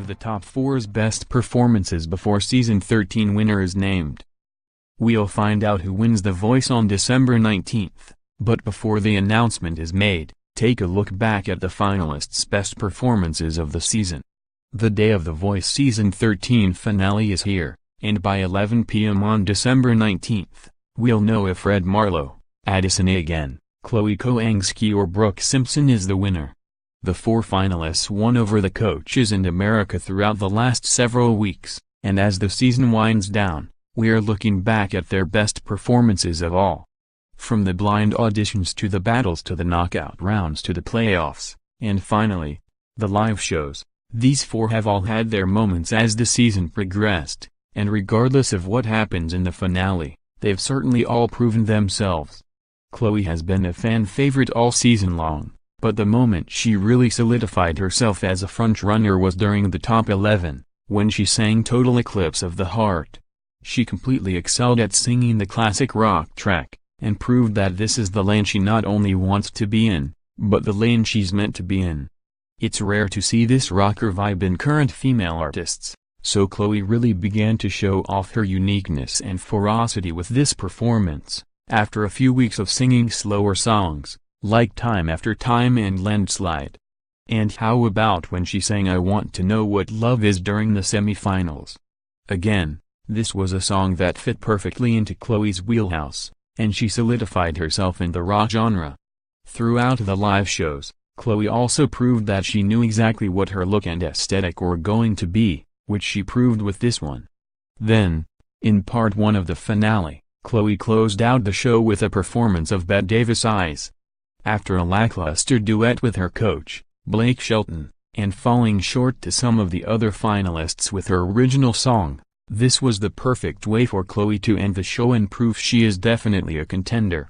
the top 4's best performances before season 13 winner is named. We'll find out who wins The Voice on December 19th, but before the announcement is made, take a look back at the finalists' best performances of the season. The day of The Voice season 13 finale is here, and by 11 p.m. on December 19th, we'll know if Red Marlow, Addison Agen, Kohanski or Brooke Simpson is the winner. The 4 finalists won over the coaches in America throughout the last several weeks, and as the season winds down, we are looking back at their best performances of all. From the blind auditions to the battles to the knockout rounds to the playoffs, and finally, the live shows, these 4 have all had their moments as the season progressed, and regardless of what happens in the finale, they've certainly all proven themselves. Chloe has been a fan favorite all season long, but the moment she really solidified herself as a front-runner was during the top 11, when she sang Total Eclipse of the Heart. She completely excelled at singing the classic rock track, and proved that this is the lane she not only wants to be in, but the lane she's meant to be in. It's rare to see this rocker vibe in current female artists, so Chloe really began to show off her uniqueness and ferocity with this performance, after a few weeks of singing slower songs, like Time After Time and Landslide. And how about when she sang I Want to Know What Love Is during the semi-finals? Again, this was a song that fit perfectly into Chloe's wheelhouse, and she solidified herself in the rock genre. Throughout the live shows, Chloe also proved that she knew exactly what her look and aesthetic were going to be, which she proved with this one. Then, in part 1 of the finale, Chloe closed out the show with a performance of Bette Davis' Eyes. After a lackluster duet with her coach, Blake Shelton, and falling short to some of the other finalists with her original song, this was the perfect way for Chloe to end the show and prove she is definitely a contender.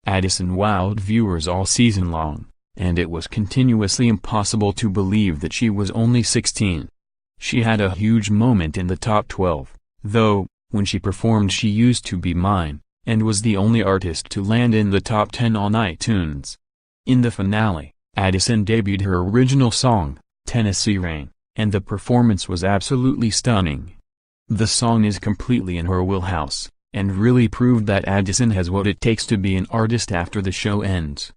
Addison wowed viewers all season long, and it was continuously impossible to believe that she was only 16. She had a huge moment in the top 12, though, when she performed She Used to Be Mine, and was the only artist to land in the top 10 on iTunes. In the finale, Addison debuted her original song, Tennessee Rain, and the performance was absolutely stunning. The song is completely in her wheelhouse, and really proved that Addison has what it takes to be an artist after the show ends.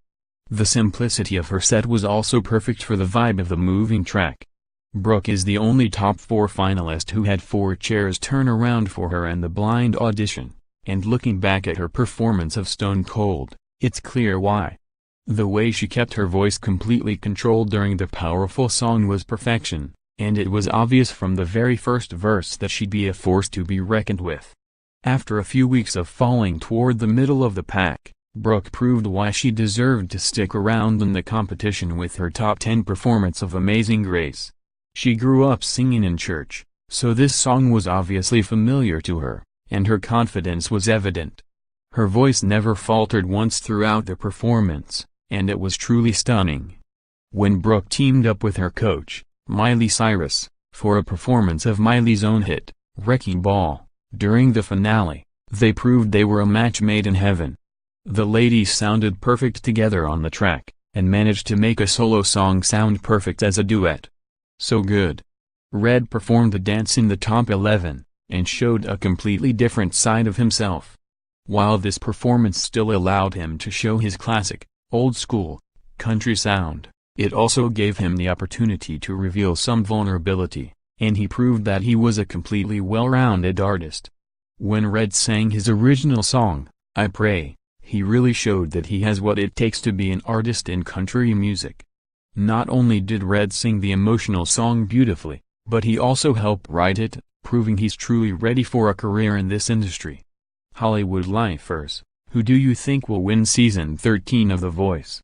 The simplicity of her set was also perfect for the vibe of the moving track. Brooke is the only top 4 finalist who had 4 chairs turn around for her in the blind audition, and looking back at her performance of Stone Cold, it's clear why. The way she kept her voice completely controlled during the powerful song was perfection, and it was obvious from the very first verse that she'd be a force to be reckoned with. After a few weeks of falling toward the middle of the pack, Brooke proved why she deserved to stick around in the competition with her top 10 performance of Amazing Grace. She grew up singing in church, so this song was obviously familiar to her, and her confidence was evident. Her voice never faltered once throughout the performance, and it was truly stunning. When Brooke teamed up with her coach, Miley Cyrus, for a performance of Miley's own hit, Wrecking Ball, during the finale, they proved they were a match made in heaven. The ladies sounded perfect together on the track, and managed to make a solo song sound perfect as a duet. So good. Red performed the dance in the top 11, and showed a completely different side of himself. While this performance still allowed him to show his classic, old-school, country sound, it also gave him the opportunity to reveal some vulnerability, and he proved that he was a completely well-rounded artist. When Red sang his original song, I Pray, he really showed that he has what it takes to be an artist in country music. Not only did Red sing the emotional song beautifully, but he also helped write it, proving he's truly ready for a career in this industry. Hollywood lifers, who do you think will win season 13 of The Voice?